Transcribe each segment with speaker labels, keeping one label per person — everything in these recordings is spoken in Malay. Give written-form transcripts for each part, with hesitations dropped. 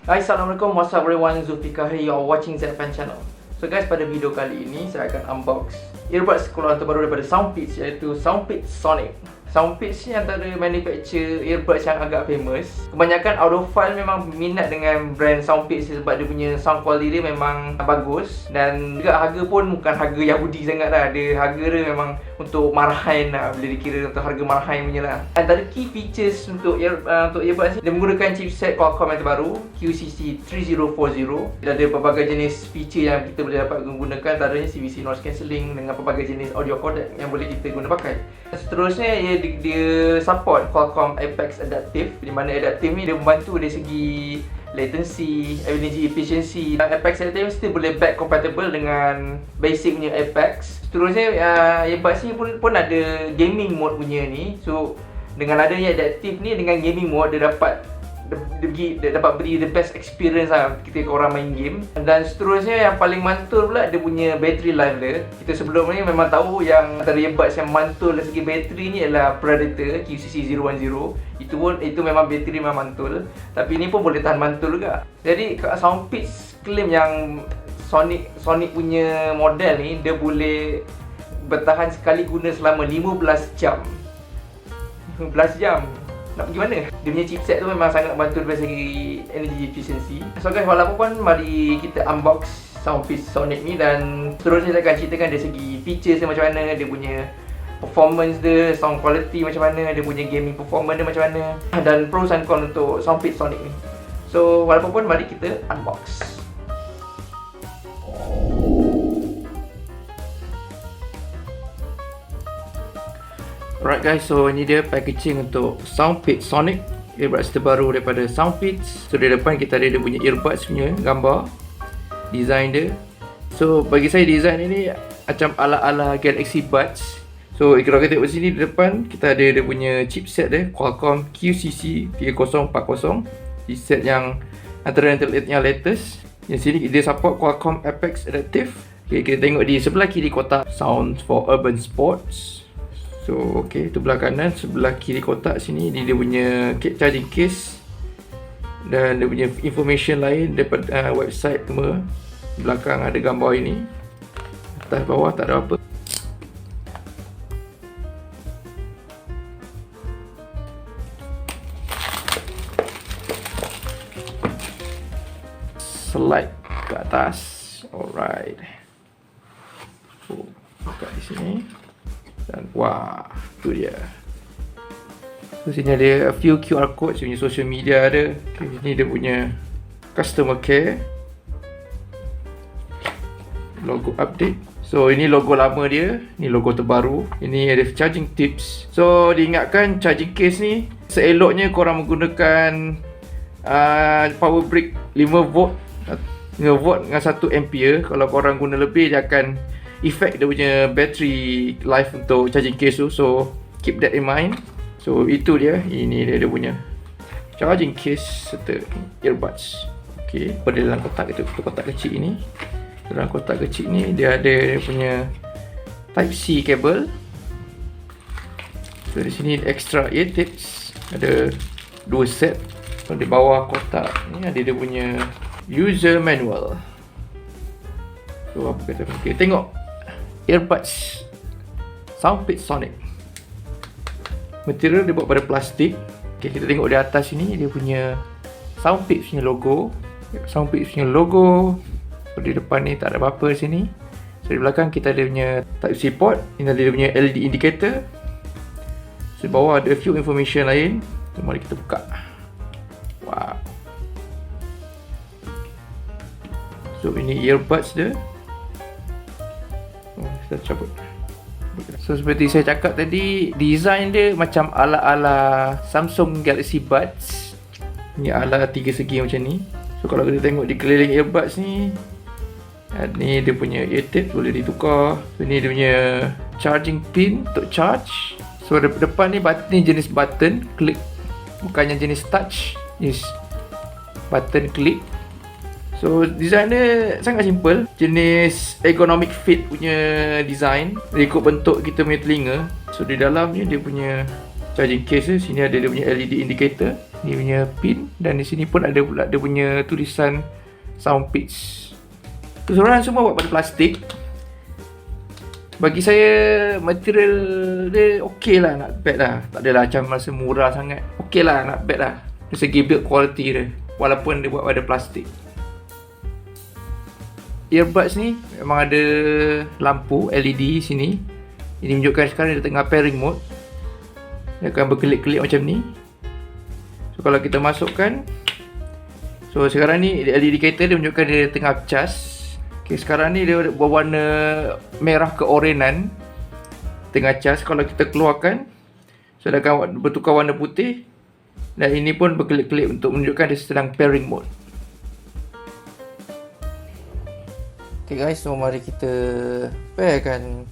Speaker 1: Hai, Assalamualaikum, what's up everyone, Zulfikar here, you're watching ZFan Channel. So guys, pada video kali ini saya akan unbox earbuds keluaran terbaru daripada Soundpeats, iaitu Soundpeats Sonic. Soundpeats ni antara manufacturer earbuds yang agak famous. Kebanyakan audiophile memang minat dengan brand Soundpeats sebab dia punya sound quality dia memang bagus. Dan juga harga pun bukan harga Yahudi sangat lah. Dia harga dia memang untuk marahan lah, boleh dikira untuk harga marahan punya lah. Antara key features untuk earbuds ni, dia menggunakan chipset Qualcomm yang terbaru QCC 3040. Dan ada pelbagai jenis feature yang kita boleh dapat menggunakan, antaranya CVC noise cancelling dengan pelbagai jenis audio codec yang boleh kita guna pakai. Seterusnya dia support Qualcomm Apex Adaptive, di mana adaptive ni dia membantu dari segi latency, energy efficiency. Apex Adaptive still boleh back compatible dengan basic punya Apex. Seterusnya earbuds ni pun ada gaming mode punya ni. So dengan adanya adaptive ni, dengan gaming mode dia dapat beri the best experience lah ketika korang main game. Dan seterusnya yang paling mantul pula, dia punya battery life dia. Kita sebelum ni memang tahu yang antara earbuds yang mantul dari segi bateri ni adalah Predator QCC 010. Itu memang bateri memang mantul, tapi ni pun boleh tahan mantul juga. Jadi Soundpeats claim yang Sonic punya model ni dia boleh bertahan sekali guna selama 15 jam. 15 jam nak pergi mana? Dia punya chipset tu memang sangat bantu dari segi energy efficiency. So guys, walaupun mari kita unbox Soundpeats Sonic ni, dan seterusnya saya akan ceritakan dari segi features dia macam mana, dia punya performance dia, sound quality macam mana, dia punya gaming performance dia macam mana, dan pros and cons untuk Soundpeats Sonic ni. So walaupun mari kita unbox. Alright guys, so ini dia packaging untuk Soundpeats Sonic, earbuds terbaru daripada Soundpeats. So di depan kita ada dia punya earbuds punya gambar, design dia. So bagi saya design ini macam ala-ala Galaxy Buds. So kalau kita tengok sini di depan, kita ada dia punya chipset dia, Qualcomm QCC 3040, chipset yang antara yang latest. Yang sini dia support Qualcomm Apex Adaptive. Okay, kita tengok di sebelah kiri kotak, Sounds for Urban Sports. So okay, itu belah kanan. Sebelah kiri kotak sini dia punya charging case, dan dia punya information lain daripada website semua. Belakang ada gambar ini, atas bawah tak ada apa. Slide ke atas. Alright. Buka di sini. Dan wah, tu dia. So sini ada a few QR codes, punya social media ada. Okay, ini dia punya customer care, logo update. So ini logo lama dia, ni logo terbaru. Ini ada charging tips. So diingatkan, charging case ni seeloknya korang menggunakan power brick 5V dengan 1 ampere. Kalau korang guna lebih, dia akan effect dia punya battery life untuk charging case tu. So keep that in mind. So itu dia, ini dia punya charging case serta earbuds. Okay, pada dalam kotak itu, kotak kecil ini. Dalam kotak kecil ni dia ada dia punya type C cable. So di sini extra ear tips, ada 2 set. So di bawah kotak ni ada dia punya user manual. So apa kata, okay, tengok earbuds Soundpeats Sonic. Material dia buat pada plastik. Okay, kita tengok di atas sini dia punya Soundpeats punya logo. Soundpeats punya logo. So, di depan ni tak ada apa-apa di sini. So di belakang kita ada punya Type C port. Ini ada dia punya LED indicator. So di bawah ada few information lain. So, mari kita buka. Wow. So ini earbuds dia. Kita cabut. So seperti saya cakap tadi, design dia macam ala-ala Samsung Galaxy Buds. Ni ala 3 segi macam ni. So kalau kita tengok di keliling earbuds ni, ni dia punya ear tip boleh ditukar. So ni dia punya charging pin untuk charge. So depan ni ni jenis button click, bukannya jenis touch, jenis button click. So design dia sangat simple, jenis ergonomic fit punya design, ikut bentuk kita punya telinga. So di dalam ni dia punya charging case dia. Sini ada dia punya LED indicator, ni punya pin, dan di sini pun ada pula dia punya tulisan sound pitch. Keseluruhan semua buat pada plastik. Bagi saya material dia okey lah, not bad lah. Tak adalah macam rasa murah sangat. Okey lah, not bad lah dari segi build quality dia, walaupun dia buat pada plastik. Earbuds ni memang ada lampu LED sini. Ini menunjukkan sekarang dia tengah pairing mode. Dia akan berkelip-kelip macam ni. So kalau kita masukkan, so sekarang ni LED indicator dia menunjukkan dia tengah cas. Okay, sekarang ni dia berwarna merah keorenan, tengah cas. Kalau kita keluarkan, so dia akan bertukar warna putih, dan ini pun berkelip-kelip untuk menunjukkan dia sedang pairing mode. Okay guys, so mari kita pairkan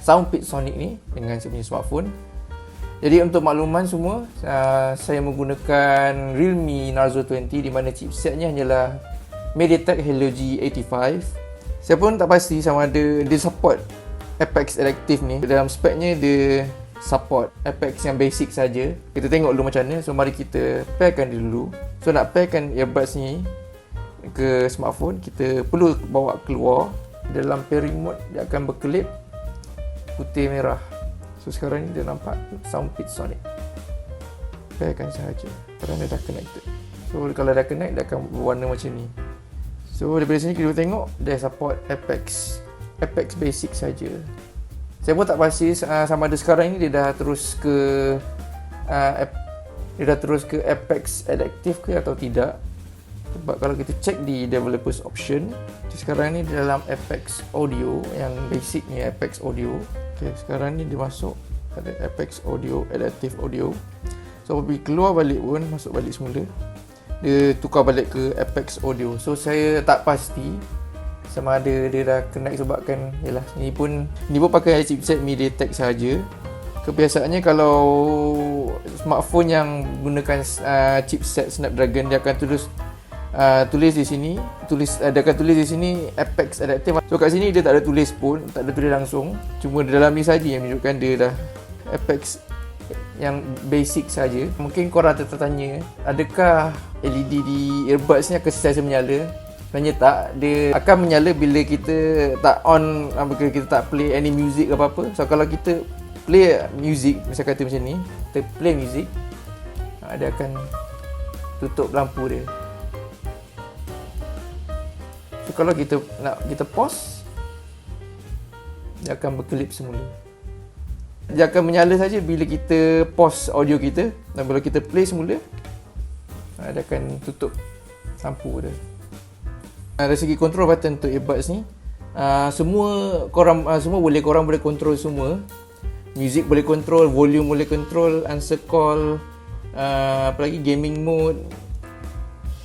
Speaker 1: Soundpeats Sonic ni dengan saya punya smartphone. Jadi untuk makluman semua, saya menggunakan Realme Narzo 20, di mana chipsetnya hanyalah MediaTek Helio G85. Saya pun tak pasti sama ada dia support Apex Adaptive ni. Dalam speknya dia support Apex yang basic saja. Kita tengok dulu macam mana. So mari kita pairkan dia dulu. So nak pairkan earbuds ni ke smartphone, kita perlu bawa keluar. Dalam pairing mode dia akan berkelip putih merah. So sekarang ni dia nampak Soundpeats Sonic. Pairkan sahaja kerana dah connected. So kalau dah connect, dia akan berwarna macam ni. So daripada sini kita tengok dia support Apex basic saja. Saya pun tak pasti sama ada sekarang ni dia dah terus ke Apex Adaptive ke atau tidak. Sebab kalau kita check di developers option, sekarang ni dalam Apex Audio, yang basicnya Apex Audio. Okay, sekarang ni dia masuk ada Apex Audio, Adaptive Audio. So apabila keluar balik pun masuk balik semula, dia tukar balik ke Apex Audio. So saya tak pasti sama ada dia dah connect, sebabkan yalah, ni pun pakai chipset MediaTek saja. Kebiasaannya kalau smartphone yang gunakan chipset Snapdragon, dia akan tulis di sini, dia akan tulis di sini Apex Adaptive. So kat sini dia tak ada tulis pun, tak ada tulis langsung. Cuma di dalam ni saja yang menunjukkan dia dah Apex yang basic saja. Mungkin korang tertanya, adakah LED di earbuds ni akan sentiasa menyala? Sebenarnya tak. Dia akan menyala bila kita tak on, bila kita tak play any music ke apa-apa. So kalau kita play music, misal kata macam ni, kita play music, dia akan tutup lampu dia. So kalau kita pause, dia akan berkelip semula. Dia akan menyala saja bila kita pause audio kita, dan bila kita play semula, dia akan tutup lampu dia. Dari segi control button untuk earbuds ni, semua korang boleh control semua. Music boleh control, volume boleh control, answer call, apa lagi, gaming mode,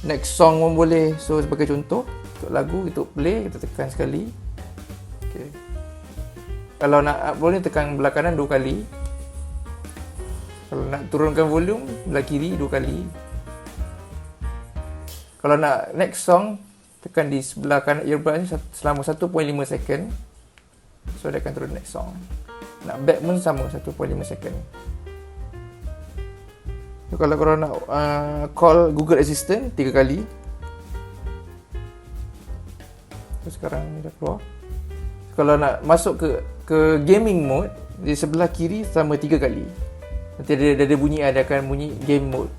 Speaker 1: next song pun boleh. So sebagai contoh, untuk lagu kita play, kita tekan sekali. Okay. Kalau nak boleh tekan belah kanan 2 kali. Kalau nak turunkan volume, belah kiri 2 kali. Kalau nak next song, tekan di sebelah kanan earbud ni selama 1.5 second. So dia akan turun next song. Nak back pun sama, 1.5 second. So kalau korang nak call Google Assistant 3 kali. So sekarang ni dah keluar. Kalau nak masuk ke gaming mode, di sebelah kiri selama 3 kali. Nanti ada bunyi, ada akan bunyi game mode.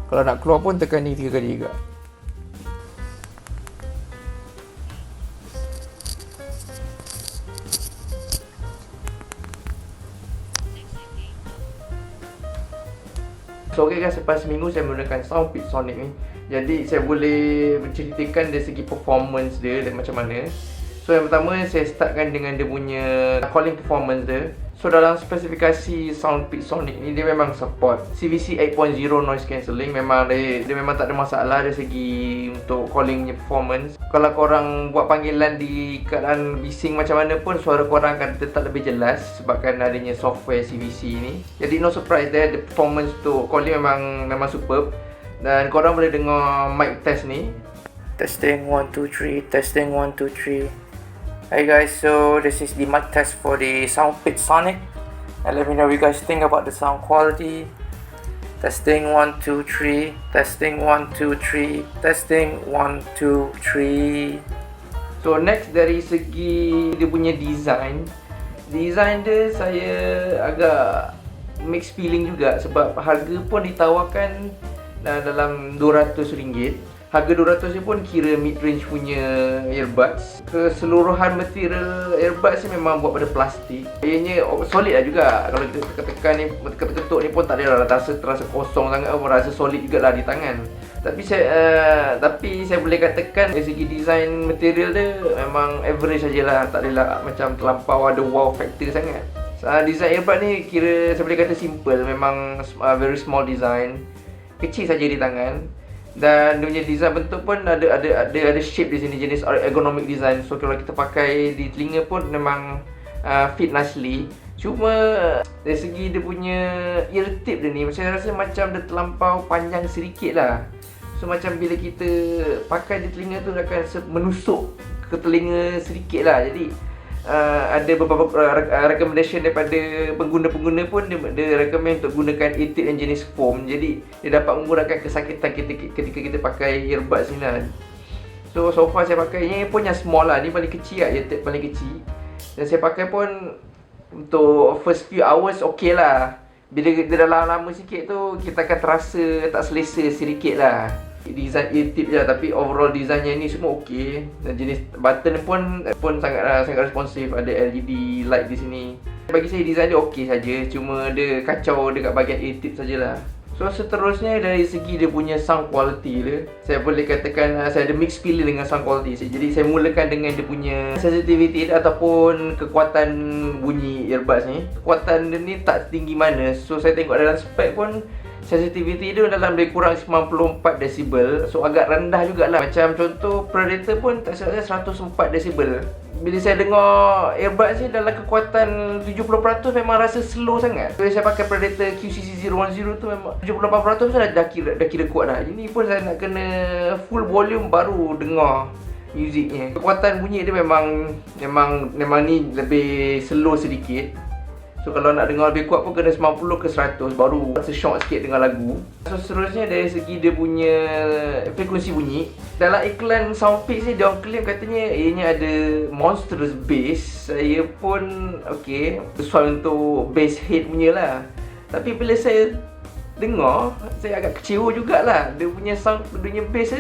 Speaker 1: Kalau nak keluar pun tekan ni 3 kali juga. So okay guys, lepas seminggu saya menggunakan Soundpeats Sonic ni, jadi saya boleh menceritakan dari segi performance dia dan macam mana. So yang pertama, saya startkan dengan dia punya calling performance dia. So dalam spesifikasi Soundpeats Sonic ni, dia memang support CVC 8.0 noise cancelling. Memang dia memang tak ada masalah dari segi untuk calling punya performance. Kalau korang buat panggilan di keadaan bising macam mana pun, suara korang akan tetap lebih jelas sebabkan adanya software CVC ni. Jadi no surprise there, the performance untuk calling memang superb. Dan korang boleh dengar mic test ni. Testing 1 2 3, testing 1 2 3. Hi guys, so this is the mic test for the Soundpeats Sonic. And let me know what you guys think about the sound quality. Testing 1 2 3. Testing 1 2 3. Testing 1 2 3. So next dari segi dia punya design dia saya agak mixed feeling juga sebab harga pun ditawarkan dalam RM200. Harga 200 ni pun kira mid-range punya earbuds. Keseluruhan material earbuds ni memang buat pada plastik. Ianya solid lah juga. Kalau kita tekan ni, ketuk ni pun tak ada lah terasa kosong sangat, rasa solid jugalah di tangan. Tapi saya boleh katakan dari segi design material dia memang average sajalah, tak adalah macam terlampau ada wow factor sangat. Design earbud ni kira saya boleh kata simple, memang very small design, kecil saja di tangan. Dan dia punya design bentuk pun ada shape di sini, jenis ergonomic design. So kalau kita pakai di telinga pun memang fit nicely. Cuma dari segi dia punya ear tip dia ni, saya rasa macam dia terlampau panjang sedikit lah. So macam bila kita pakai di telinga tu akan menusuk ke telinga sedikit lah. Jadi ada beberapa recommendation daripada pengguna-pengguna pun dia recommend untuk gunakan ear-tip yang jenis foam. Jadi dia dapat mengurangkan kesakitan ketika kita pakai earbuds ni lah. So far saya pakainya pun yang small lah, ni paling kecil lah, ear-tip paling kecil. Dan saya pakai pun untuk first few hours okey lah. Bila dia dah lama sikit tu kita akan terasa tak selesa sedikit lah. Design ear-tip je lah, tapi overall designnya ni semua okey. Dan jenis button pun sangat responsif, ada LED light di sini. Bagi saya design dia okey saja, cuma dia kacau dekat bahagian ear-tip sajalah. So seterusnya dari segi dia punya sound quality dia, saya boleh katakan saya ada mixed feeling dengan sound quality. Jadi saya mulakan dengan dia punya sensitivity dia ataupun kekuatan bunyi earbuds ni. Kekuatan dia ni tak tinggi mana. So saya tengok dalam spek pun sensitivity dia dalam lebih kurang 94 decibel. So agak rendah jugalah. Macam contoh Predator pun tak silap saya 104 decibel. Bila saya dengar earbuds ni dalam kekuatan 70% memang rasa slow sangat. Bila saya pakai Predator QCC010 tu memang 78% tu dah kira kuat dah. Ini pun saya nak kena full volume baru dengar muziknya. Kekuatan bunyi dia memang ni lebih slow sedikit. So kalau nak dengar lebih kuat pun kena 90 ke 100 baru rasa shock sikit dengar lagu. So seterusnya dari segi dia punya frekuensi bunyi, dalam iklan Soundpeaks ni dia orang claim katanya ianya ada monstrous bass. Saya pun okey, sesuai untuk bass head punya lah. Tapi bila saya dengar, saya agak kecewa jugalah. Dia punya sound, dia punya bass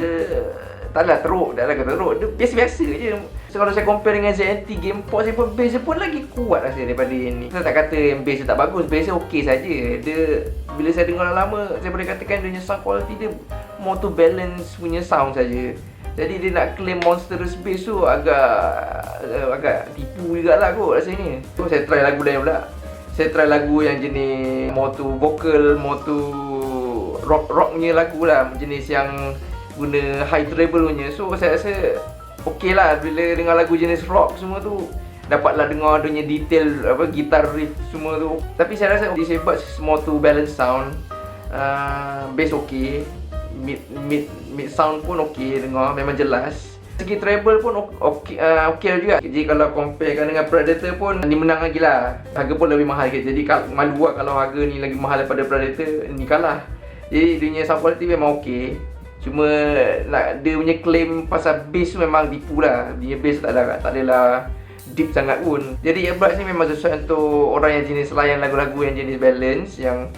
Speaker 1: taklah teruk, dah kata teruk. Dia biasa je. So kalau saya compare dengan ZNT GamePod, saya pun bass dia pun lagi kuat rasa daripada yang ni. Saya tak kata yang bass dia tak bagus, bass dia okey saja. Dia bila saya dengar lama, saya boleh katakan dia punya sound quality dia more to balance punya sound saja. Jadi dia nak claim monstrous bass tu agak tipu jugalah kot rasanya. So saya try lagu lain pula. Saya try lagu yang jenis more to vocal, more to rock punya lagu lah, jenis yang guna high treble punya. So saya rasa okey lah bila dengar lagu jenis rock semua tu, dapatlah dengar dia punya detail gitar riff semua tu. Tapi saya rasa this earbuds more to balance sound. Bass okey, mid sound pun okey dengar, memang jelas. Segi treble pun okey juga. Jadi kalau comparekan dengan Predator pun ni menang lagi lah. Harga pun lebih mahal sikit. Jadi malu lah kalau harga ni lagi mahal daripada Predator, ni kalah. Jadi dia punya sound quality memang okey. Cuma dia punya claim pasal bass tu memang tipu lah. Dia bass tak adalah deep sangat pun. Jadi earbuds ni memang sesuai untuk orang yang jenis layan lagu-lagu yang jenis balance, yang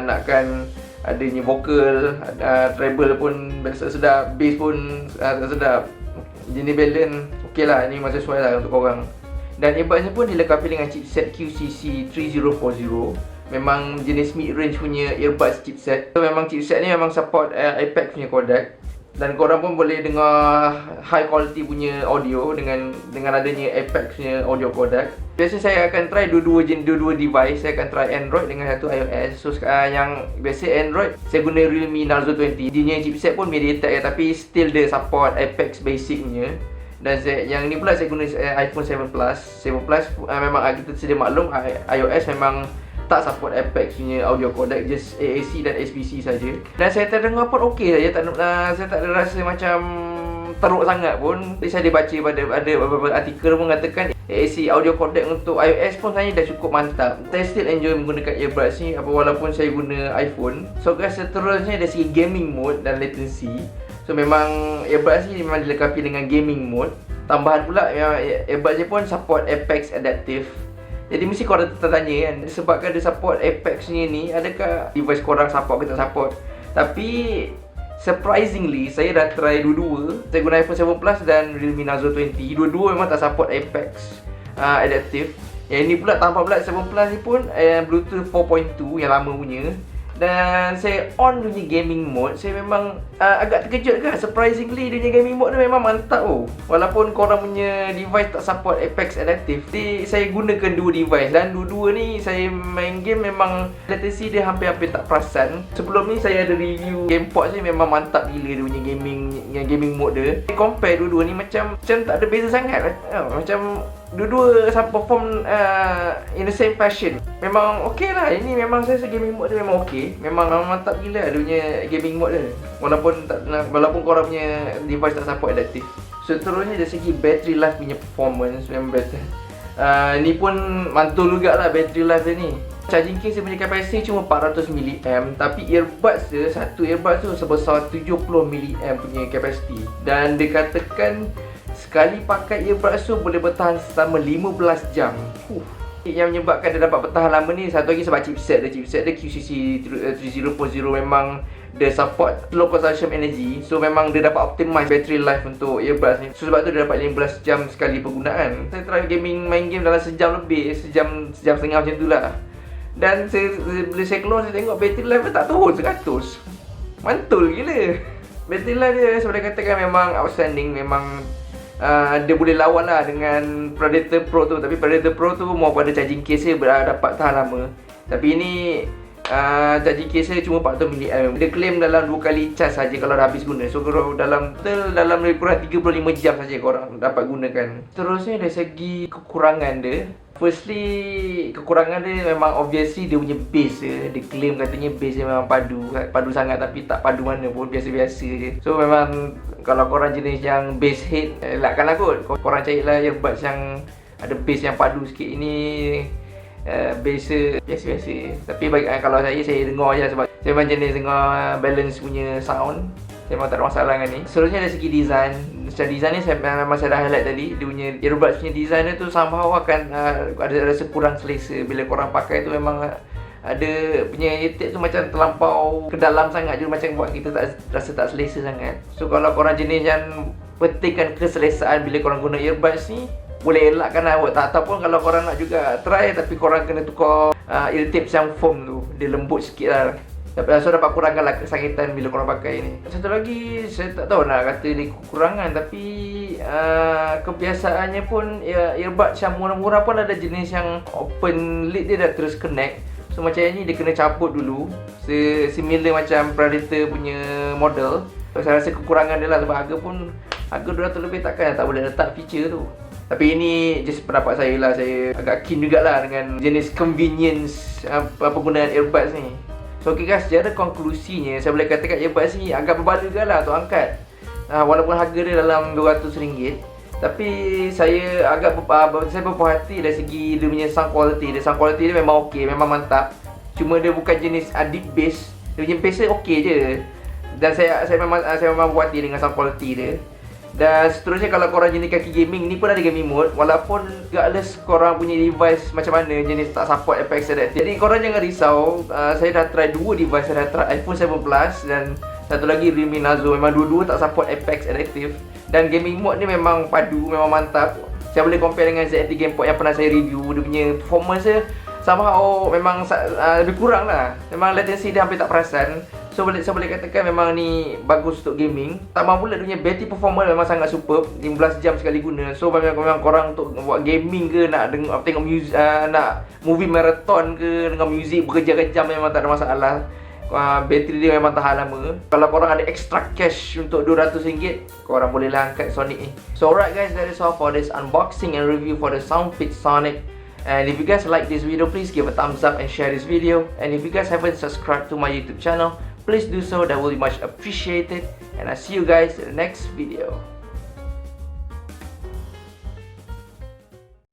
Speaker 1: nakkan adanya vocal, treble pun sedap, bass pun sedap. Jenis balance okey lah, ni memang sesuai lah untuk korang. Dan earbuds ni pun dilengkapi dengan chipset QCC3040. Memang jenis mid-range punya earbuds chipset. So memang chipset ni memang support Apex punya codec. Dan korang pun boleh dengar high quality punya audio dengan adanya Apex punya audio codec. Biasa saya akan try dua device. Saya akan try Android dengan satu iOS. So yang biasa Android, saya guna Realme Narzo 20. Dia punya chipset pun MediaTek tapi still dia support Apex basic punya. Dan yang ni pula saya guna iPhone 7 Plus. 7 Plus memang kita sedia maklum iOS memang tak support Apex punya audio codec, just AAC dan SBC saja. Dan saya terdengar pun okey saja, saya tak ada rasa macam teruk sangat pun. Saya ada baca ada beberapa artikel pun mengatakan AAC audio codec untuk iOS pun sebenarnya dah cukup mantap. Saya still enjoy menggunakan earbuds ni walaupun saya guna iPhone. So guys, seterusnya dari segi gaming mode dan latency. So memang earbuds ni memang dilengkapi dengan gaming mode. Tambahan pula memang earbuds ni pun support Apex Adaptive. Jadi mesti korang tertanya kan, sebabkan dia support Apex ni, adakah device korang support ke tak support? Tapi surprisingly, saya dah try dua-dua. Saya guna iPhone 7 Plus dan Realme Narzo 20. Dua-dua memang tak support Apex Adaptive. Yang ini pula tanpa pula 7 Plus ni pun Bluetooth 4.2 yang lama punya. Dan saya on punya gaming mode, saya memang agak terkejut kan. Surprisingly dia punya gaming mode dia memang mantap walaupun korang punya device tak support Apex Adaptive. Jadi saya gunakan dua device dan dua-dua ni saya main game memang latency dia hampir-hampir tak perasan. Sebelum ni saya ada review GamePod ni, memang mantap gila dia punya gaming mode dia. Compare dua-dua ni macam tak ada beza sangat. Macam dua-dua perform in the same fashion. Memang okey lah. Ini memang saya rasa gaming mode dia memang okey. Memang mantap gila dia punya gaming mode dia. Walaupun korang punya device tak support adaptive. So terusnya dari segi battery life punya performance memang better. Ni pun mantul jugalah battery life dia ni. Charging case dia punya kapasiti cuma 400 mAh, tapi earbuds dia, satu earbuds tu sebesar 70 mAh punya kapasiti. Dan dia katakan sekali pakai earbuds tu boleh bertahan selama 15 jam. Yang menyebabkan dia dapat bertahan lama ni, satu lagi sebab chipset dia QCC 30.0 memang dia support low consumption energy. So memang dia dapat optimize battery life untuk earbuds ni. So sebab tu dia dapat 15 jam sekali penggunaan. Saya try main game dalam sejam lebih, sejam setengah macam tu lah. Dan bila saya keluar, saya tengok battery life dia tak turun 100. Mantul gila. Battery life dia sebenarnya katakan memang outstanding. Memang dia boleh lawan lah dengan Predator Pro tu. Tapi Predator Pro tu mau pada charging case dia dapat tahan lama. Tapi ini charging case dia cuma 400 mAh. Dia claim dalam 2 kali charge saja kalau dah habis guna. So dalam lebih kurang 35 jam saja korang dapat gunakan. Terusnya dari segi kekurangan dia, firstly, kekurangan dia memang obviously dia punya bass dia. Dia claim katanya bass dia memang padu sangat, tapi tak padu mana pun, biasa-biasa je. So memang kalau korang jenis yang bass head, elakkanlah kot. Korang carilah earbuds yang ada bass yang padu sikit. Ini bass biasa-biasa. Tapi kalau saya dengar je, sebab saya memang jenis dengar balance punya sound. Saya memang tak ada masalah dengan ni. Seterusnya dari segi design. Secara design ni memang saya dah highlight tadi. Dia punya earbuds punya design dia tu somehow akan ada rasa kurang selesa. Bila korang pakai tu memang ada punya eartag tu macam terlampau ke dalam sangat je, macam buat kita rasa tak selesa sangat. So kalau korang jenis yang pentingkan keselesaan bila korang guna earbuds ni, boleh elakkan lah. Ataupun kalau korang nak juga try, tapi korang kena tukar eartabs yang foam tu. Dia lembut sikit lah. So dapat kurangkanlah kesakitan bila korang pakai ni. Satu lagi, saya tak tahu nak kata ni kekurangan, tapi kebiasaannya pun earbuds yang murah-murah pun ada jenis yang open lid dia dah terus connect. So macam ni dia kena cabut dulu, similar macam Predator punya model. So, saya rasa kekurangan dia lah, sebab harga 200 lebih takkan tak boleh letak feature tu. Tapi ini just pendapat saya lah. Saya agak keen jugalah dengan jenis convenience penggunaan earbuds ni. So okay guys, secara konklusinya saya boleh katakan earbuds ni agak berbaloi lah untuk angkat. Walaupun harga dia dalam RM200, tapi saya agak berpuas hati dari segi dia punya sound quality. Sound quality dia memang okey, memang mantap. Cuma dia bukan jenis deep bass. Dia punya bass dia okey je. Dan saya memang puas hati dengan sound quality dia. Dan seterusnya, kalau korang jenis kaki gaming, ni pun ada gaming mode. Walaupun regardless korang punya device macam mana, jenis tak support Apex Adaptive. Jadi korang jangan risau. Saya dah try dua device. Saya dah try iPhone 7 Plus dan satu lagi Realme Narzo. Memang dua-dua tak support Apex Adaptive. Dan gaming mode ni memang padu, memang mantap. Saya boleh compare dengan ZTE GamePod yang pernah saya review. Dia punya performance dia somehow memang lebih kurang lah. Memang latency dia hampir tak perasan. So saya boleh katakan memang ni bagus untuk gaming. Tambah pula dia punya battery performance memang sangat superb. 15 jam sekali guna. So memang korang untuk buat gaming ke, nak tengok music, nak movie marathon ke, dengan music berjam-jam, memang tak ada masalah. Bateri dia memang tahan lama. Kalau korang ada extra cash untuk RM200, korang bolehlah angkat Sonic ni. So alright guys, that is all for this unboxing and review for the Soundfit Sonic. And if you guys like this video, please give a thumbs up and share this video. And if you guys haven't subscribed to my YouTube channel, please do so, that will be much appreciated. And I'll see you guys in the next video.